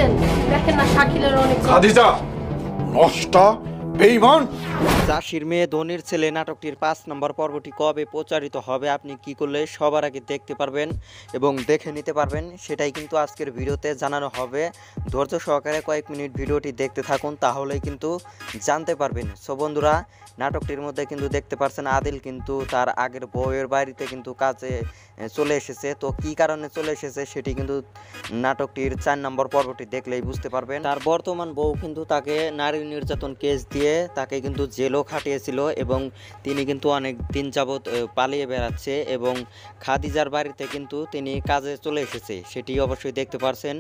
দেখতেছেন, দেখেন না শাকিলের অনেক খাদিজা নষ্টা বেঈমান। চাষির মেয়ে ধনির ছেলে নাটকটির 5 নম্বর পর্বটি কবে প্রচারিত হবে, আপনি কি করলে সবার আগে দেখতে পারবেন এবং দেখে নিতে পারবেন, সেটাই কিন্তু আজকের ভিডিওতে জানানো হবে। ধৈর্য সহকারে কয়েক মিনিট ভিডিওটি দেখতে থাকুন, তাহলেই কিন্তু জানতে পারবেন। সো বন্ধুরা, নাটকটির মধ্যে কিন্তু দেখতে পাচ্ছেন আদিল কিন্তু তার আগের বউয়ের বাড়িতে কিন্তু কাজে চলে এসেছে। তো কি কারণে চলে এসেছে সেটি কিন্তু নাটকটির 4 নম্বর পর্বটি দেখলেই বুঝতে পারবেন। তার বর্তমান বউ কিন্তু তাকে নারী নির্যাতন কেস দিয়ে তাকে কিন্তু জেলও খাটিয়েছিল এবং তিনি কিন্তু অনেক দিন যাবৎ পালিয়ে বেড়াচ্ছে এবং খাদিজার বাড়িতে কিন্তু তিনি কাজে চলে এসেছে, সেটি অবশ্যই দেখতে পারছেন।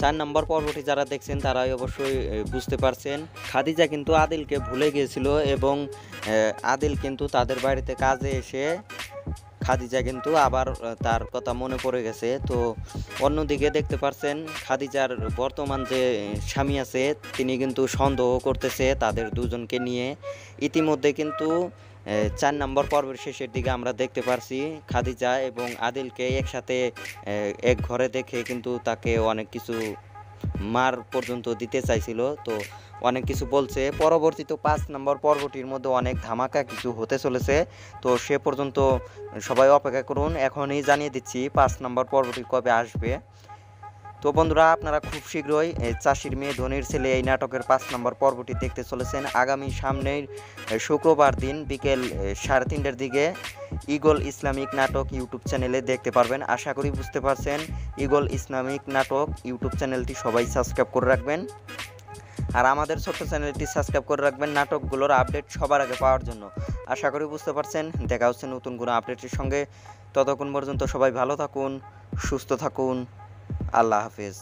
4 নম্বর পর্বটি যারা দেখছেন তারাই অবশ্যই বুঝতে পারছেন। খাদিজা কিন্তু আদিলকে ভুলে গিয়েছিল এবং আদিল কিন্তু তাদের বাড়িতে কাজে এসে খাদিজা কিন্তু আবার তার কথা মনে পড়ে গেছে। তো অন্যদিকে দেখতে পাচ্ছেন খাদিজার বর্তমান যে স্বামী আছে তিনি কিন্তু সন্দেহ করতেছে তাদের দুজনকে নিয়ে। ইতিমধ্যে কিন্তু 4 নম্বর পর্বের শেষের দিকে আমরা দেখতে পারছি খাদিজা এবং আদিলকে একসাথে এক ঘরে দেখে কিন্তু তাকে অনেক কিছু মার পর্যন্ত দিতে চাইছিল। তো অনেক কিছু বলছে। পরবর্তীতে 5 নম্বর পর্বটির মধ্যে অনেক ধামাকা কিছু হতে চলেছে। তো সে পর্যন্ত সবাই অপেক্ষা করুন, এখনই জানিয়ে দিচ্ছি 5 নম্বর পর্বটি কবে আসবে। তো বন্ধুরা, আপনারা খুব শীঘ্রই চাষির মেয়ে ধনির ছেলে এই নাটকের 5 নম্বর পর্বটি দেখতে চলেছেন। আগামী সামনের শুক্রবার দিন বিকেল 3:30টার দিকে ঈগল ইসলামিক নাটক ইউটিউব চ্যানেলে দেখতে পারবেন। আশা করি বুঝতে পারছেন। ঈগল ইসলামিক নাটক ইউটিউব চ্যানেলটি সবাই সাবস্ক্রাইব করে রাখবেন, আর আমাদের ছোট্ট চ্যানেলটি সাবস্ক্রাইব করে রাখবেন নাটকগুলোর আপডেট সবার আগে পাওয়ার জন্য। আশা করি বুঝতে পারছেন। দেখা হচ্ছে নতুন কোনো আপডেটের সঙ্গে। ততক্ষণ পর্যন্ত সবাই ভালো থাকুন, সুস্থ থাকুন। আল্লাহ হাফেজ।